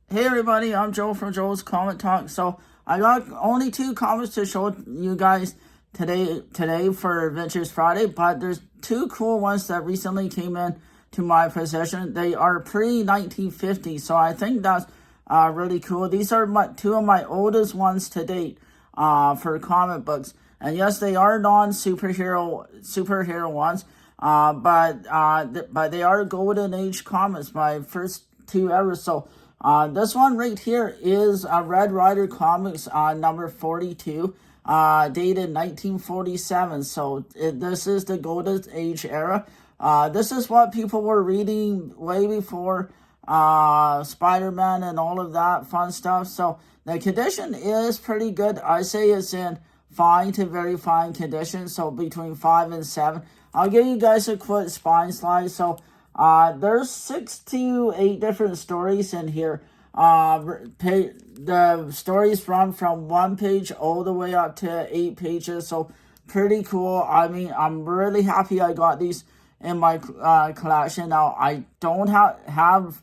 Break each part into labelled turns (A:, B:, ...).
A: Hey everybody, I'm Joe from Joe's Comic Talk. So I got only two comics to show you guys today for Adventures Friday, but there's two cool ones that recently came in to my possession. They are pre 1950, so I think that's really cool. These are two of my oldest ones to date for comic books, and yes, they are non superhero ones. But they are Golden Age comics, my first two ever. So this one right here is Red Rider Comics number 42, dated 1947. So this is the Golden Age era. This is what people were reading way before Spider-Man and all of that fun stuff. So the condition is pretty good. I say it's in fine to very fine condition, so between 5 and 7. I'll give you guys a quick spine slide. So there's 6 to 8 different stories in here. The stories run from 1 page all the way up to 8 pages, so pretty cool. I mean, I'm really happy I got these in my collection. Now, I don't have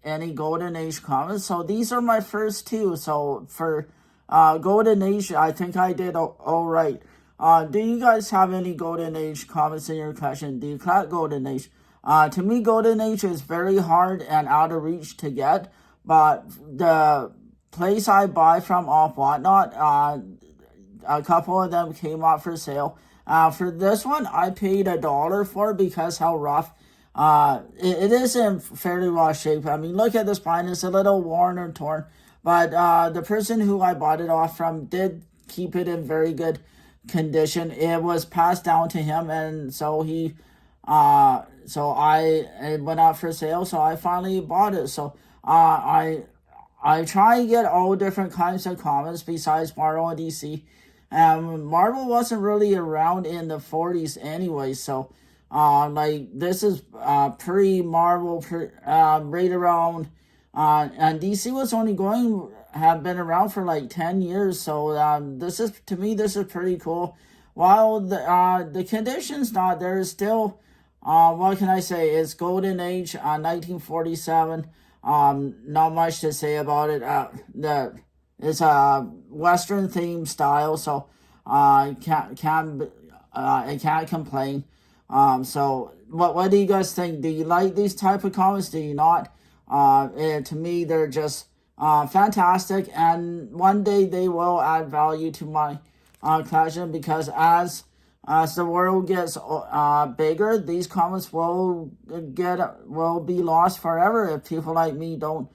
A: any Golden Age comics, so these are my first two. So for Golden Age, I think I did all right. Do you guys have any Golden Age comics in your collection? Do you collect Golden Age? To me, Golden Age is very hard and out of reach to get, but the place I buy from off Whatnot, a couple of them came out for sale. For this one, I paid $1 for because how rough. It is in fairly rough shape. I mean, look at the spine; it's a little worn or torn, but the person who I bought it off from did keep it in very good condition. It was passed down to him, and so it went out for sale, so I finally bought it. So I try and get all different kinds of comics besides Marvel and DC. Marvel wasn't really around in the 40s anyway, so like this is pre-Marvel, right around, and DC was only have been around for like 10 years, so this is, to me, this is pretty cool. While the conditions not there, is still, what can I say? It's Golden Age, 1947. Not much to say about it. It's a Western themed style, so I can't complain. So what do you guys think? Do you like these type of comics? Do you not? To me, they're just fantastic, and one day they will add value to my collection, because as the world gets bigger, these comics will be lost forever if people like me don't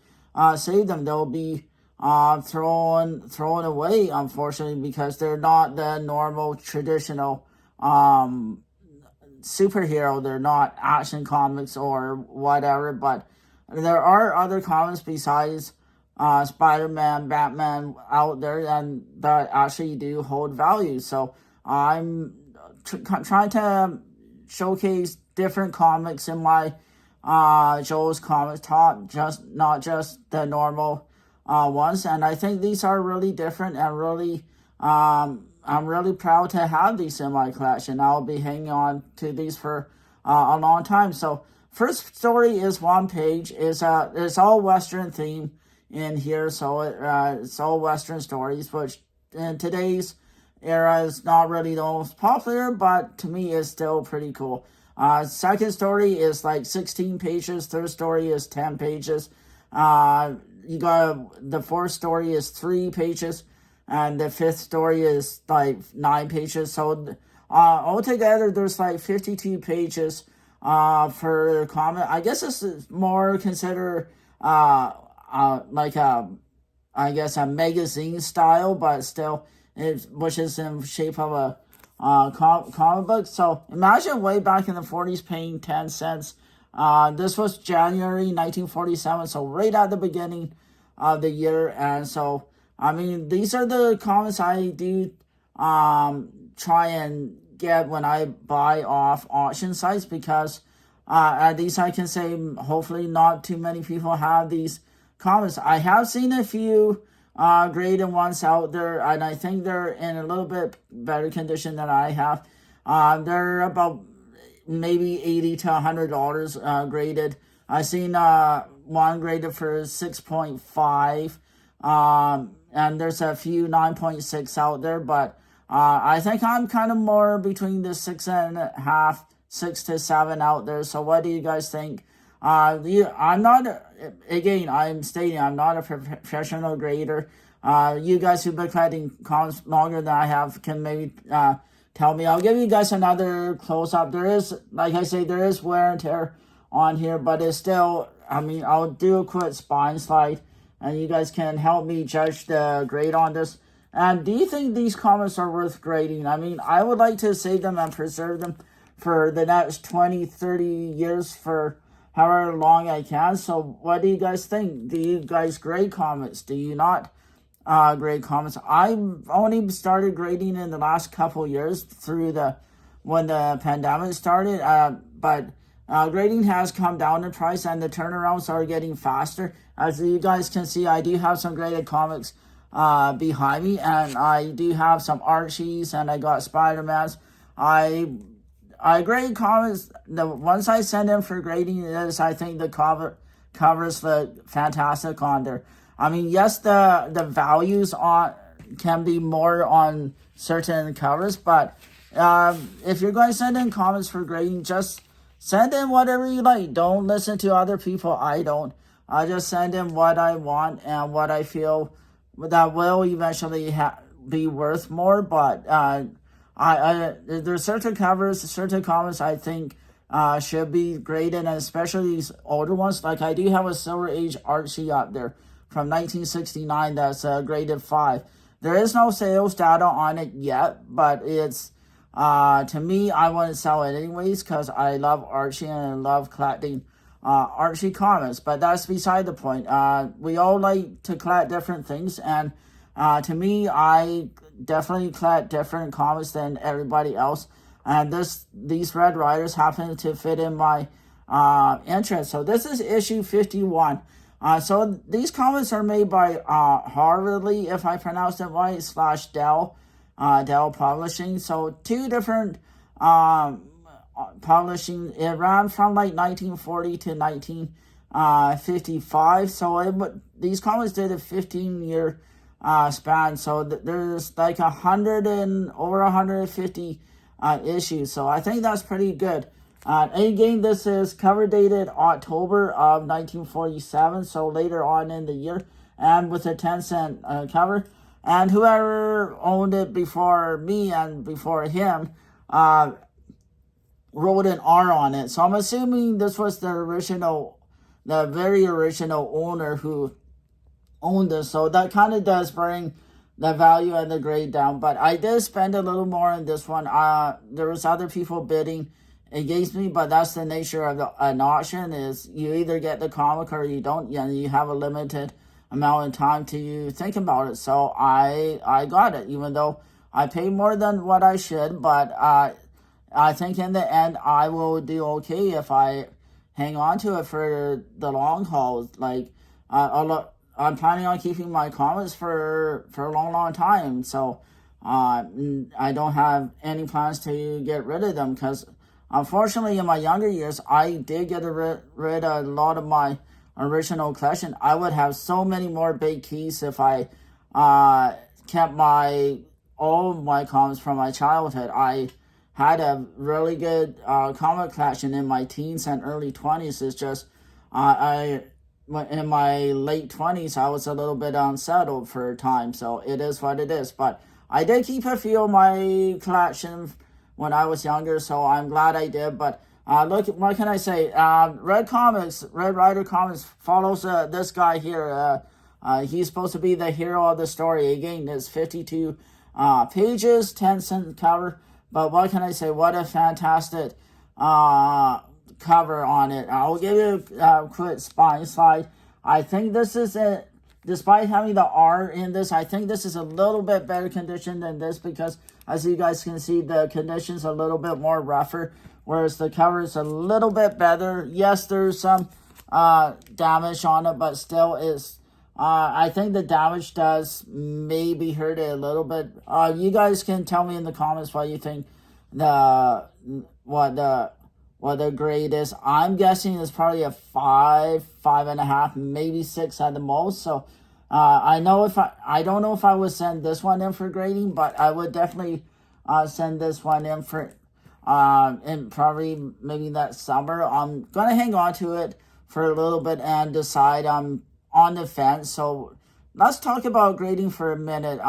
A: save them. They'll be thrown away, unfortunately, because they're not the normal traditional superhero. They're not action comics or whatever, but there are other comics besides Spider-Man, Batman out there, and that actually do hold value. So I'm trying to showcase different comics in my Joe's Comic Talk, not just the normal ones. And I think these are really different and really I'm really proud to have these in my collection. I'll be hanging on to these for a long time. So first story is 1 page. It's all Western theme in here, so it's all Western stories, which in today's era is not really the most popular, but to me is still pretty cool. Second story is like 16 pages. Third story is 10 pages. You got the fourth story is 3 pages, and the fifth story is like 9 pages. So altogether, there's like 52 pages for the comic. I guess this is more considered like I guess a magazine style, but still, which is in shape of a comic book. So imagine way back in the 40s paying 10 cents. This was January 1947, so right at the beginning of the year. And so, I mean, these are the comics I do try and get when I buy off auction sites, because at least I can say hopefully not too many people have these comics. I have seen a few graded ones out there, and I think they're in a little bit better condition than I have. They're about maybe $80 to $100 graded. I seen one graded for 6.5. And there's a few 9.6 out there, but I think I'm kind of more between the 6.5, 6 to 7 out there. So what do you guys think? I'm not, again, I'm stating I'm not a professional grader. You guys who've been collecting comments longer than I have can maybe tell me. I'll give you guys another close-up. There is, like I say, there is wear and tear on here, but it's still, I mean, I'll do a quick spine slide, and you guys can help me judge the grade on this. And do you think these comments are worth grading? I mean, I would like to save them and preserve them for the next 20, 30 years, for however long I can. So what do you guys think? Do you guys grade comments? Do you not grade comments? I've only started grading in the last couple years through when the pandemic started, but grading has come down in price, and the turnarounds are getting faster. As you guys can see, I do have some graded comics behind me, and I do have some Archies, and I got Spider-Mans. I grade comics. The ones I send in for grading is, I think the covers look fantastic on there. I mean, yes, the values can be more on certain covers, but if you're going to send in comments for grading, just send in whatever you like. Don't listen to other people. I don't. I just send in what I want and what I feel that will eventually be worth more. But there's certain covers, certain comments I think should be graded, and especially these older ones. Like, I do have a Silver Age Archie up there from 1969 that's graded 5. There is no sales data on it yet, but it's to me, I wouldn't sell it anyways because I love Archie and I love collecting Archie comics. But that's beside the point. We all like to collect different things, and to me, I definitely collect different comics than everybody else. And these Red Riders happen to fit in my interest. So this is issue 51. So these comics are made by Harley, if I pronounced it right, / Dell, Dell Publishing. So two different publishing. It ran from like 1940 to 1955. So these comics did a 15-year span. So there's like over 150 issues. So I think that's pretty good. Again, this is cover dated October of 1947, so later on in the year, and with a 10-cent cover. And whoever owned it before me and before him wrote an R on it. So I'm assuming this was the very original owner who owned this. So that kind of does bring the value and the grade down. But I did spend a little more on this one. There was other people bidding against me, but that's the nature of an auction, is you either get the comic or you don't, and you have a limited amount of time to think about it. So I got it, even though I paid more than what I should, but I think in the end I will do okay if I hang on to it for the long haul. Like, I'm planning on keeping my comics for a long time, so I don't have any plans to get rid of them, because unfortunately, in my younger years, I did get rid of a lot of my original collection. I would have so many more big keys if I kept all of my comics from my childhood. I had a really good comic collection in my teens and early 20s. It's just, in my late 20s, I was a little bit unsettled for a time, so it is what it is. But I did keep a few of my collection when I was younger, so I'm glad I did. But look, what can I say? Red Rider Comics follows this guy here. He's supposed to be the hero of the story. Again, it's 52 pages, 10-cent cover. But what can I say? What a fantastic cover on it. I'll give you a quick spine slide. I think this is it. Despite having the R in this, I think this is a little bit better condition than this, because as you guys can see, the condition's a little bit more rougher, whereas the cover is a little bit better. Yes, there's some damage on it, but still is. I think the damage does maybe hurt it a little bit. You guys can tell me in the comments what you think the what the grade is. I'm guessing it's probably a 5, 5.5, maybe 6 at the most. So I don't know if I would send this one in for grading, but I would definitely send this one in for and probably maybe that summer. I'm gonna hang on to it for a little bit and decide I'm on the fence. So let's talk about grading for a minute.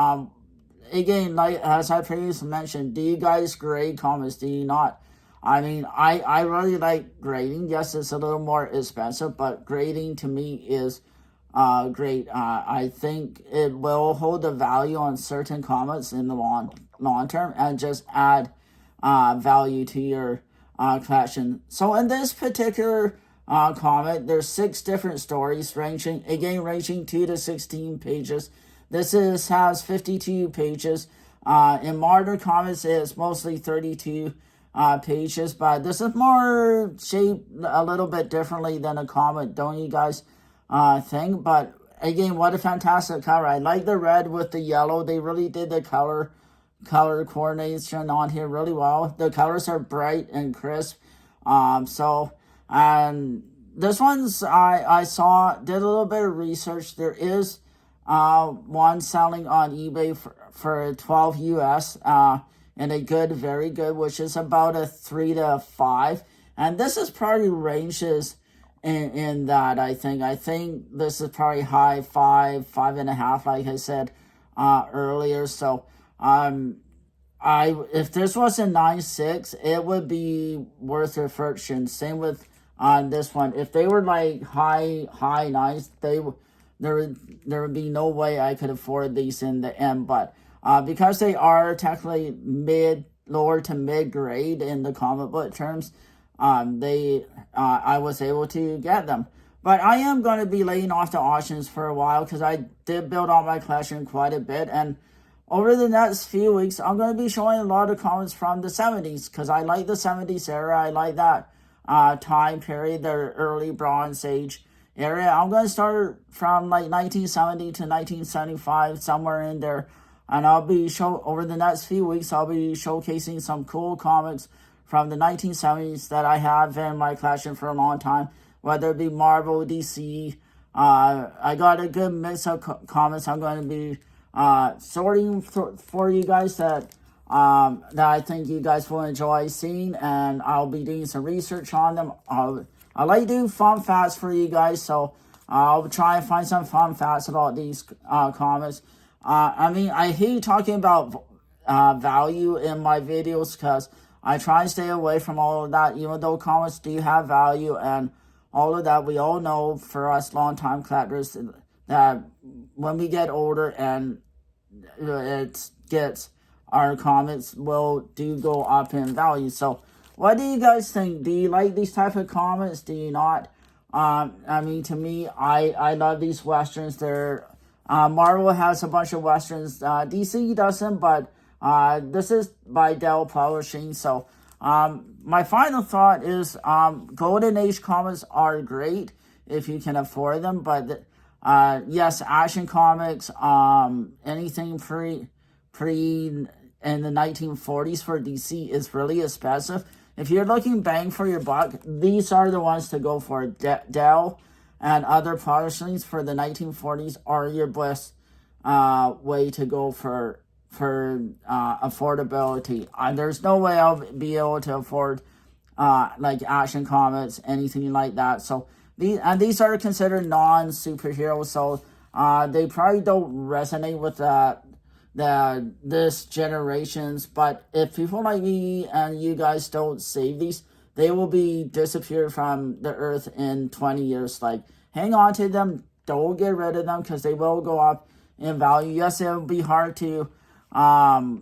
A: Again, like as I previously mentioned, do you guys grade comics? Do you not? I mean, I really like grading. Yes, it's a little more expensive, but grading to me is great. I think it will hold the value on certain comics in the long term and just add value to your collection. So in this particular comic, there's 6 different stories ranging 2 to 16 pages. This has 52 pages. In modern comics, it's mostly 32 pages, but this is more shaped a little bit differently than a comic, don't you guys think? But again, what a fantastic cover. I like the red with the yellow. They really did the color coordination on here really well. The colors are bright and crisp. And this one's I did a little bit of research. There is one selling on eBay for 12 US and a good, very good, which is about a 3 to 5. And this is probably ranges in that, I think. I think this is probably high 5, 5.5, like I said earlier. So if this was a 9.6, it would be worth a fortune. Same with on this one. If they were like high 9s, there would be no way I could afford these in the end. But because they are technically lower to mid grade in the comic book terms, I was able to get them. But I am going to be laying off the auctions for a while because I did build out my collection quite a bit. And over the next few weeks, I'm going to be showing a lot of comics from the 70s because I like the 70s era. I like that time period, the early Bronze Age area. I'm going to start from like 1970 to 1975, somewhere in there. And over the next few weeks, I'll be showcasing some cool comics from the 1970s that I have in my collection for a long time, whether it be Marvel, DC. I got a good mix of comics I'm going to be sorting for you guys that I think you guys will enjoy seeing, and I'll be doing some research on them. I like to do fun facts for you guys, so I'll try and find some fun facts about these comics. I mean, I hate talking about value in my videos because I try and stay away from all of that, even though comics do have value and all of that. We all know for us longtime collectors that when we get older and our comics will go up in value. So what do you guys think? Do you like these type of comics? Do you not? I mean, to me, I love these westerns. They're Marvel has a bunch of westerns. DC doesn't, but this is by Dell Publishing. So my final thought is Golden Age comics are great if you can afford them, but yes, Action Comics, anything pre in the 1940s for DC is really expensive. If you're looking bang for your buck, these are the ones to go for. Dell and other publishings for the 1940s are your best way to go for affordability. There's no way I'll be able to afford like Action Comics, anything like that. So these are considered non-superheroes, so they probably don't resonate with this generations. But if people like me and you guys don't save these, they will be disappeared from the earth in 20 years. Like, hang on to them, don't get rid of them, because they will go up in value. Yes, it will be hard to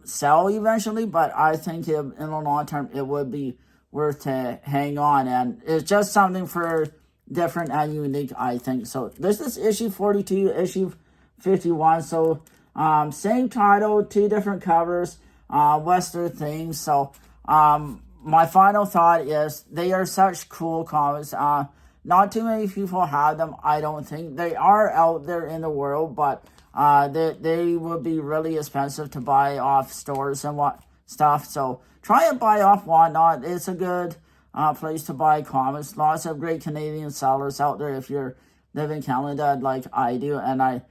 A: sell eventually, but I think in the long term it would be worth to hang on, and it's just something for different and unique, I think. So this is issue 42, issue 51. So same title, 2 different covers, Western themes. So my final thought is they are such cool comics. Not too many people have them, I don't think. They are out there in the world, but they would be really expensive to buy off stores and stuff. So try and buy off Whatnot. It's a good place to buy comics. Lots of great Canadian sellers out there if you're live in Canada like I do, and I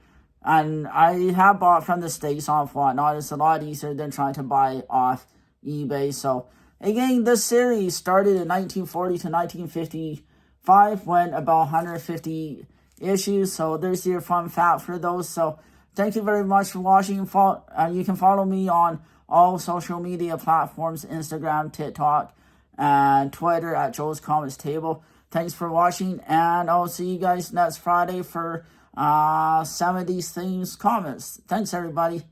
A: have bought from the States off whatnot. It's a lot easier than trying to buy off eBay. So again, this series started in 1940 to 1955, went about 150 issues. So there's your fun fact for those. So thank you very much for watching. You can follow me on all social media platforms, Instagram, TikTok, and Twitter at Joe's Comics Table. Thanks for watching, and I'll see you guys next Friday for 70s Themes Comics. Thanks, everybody.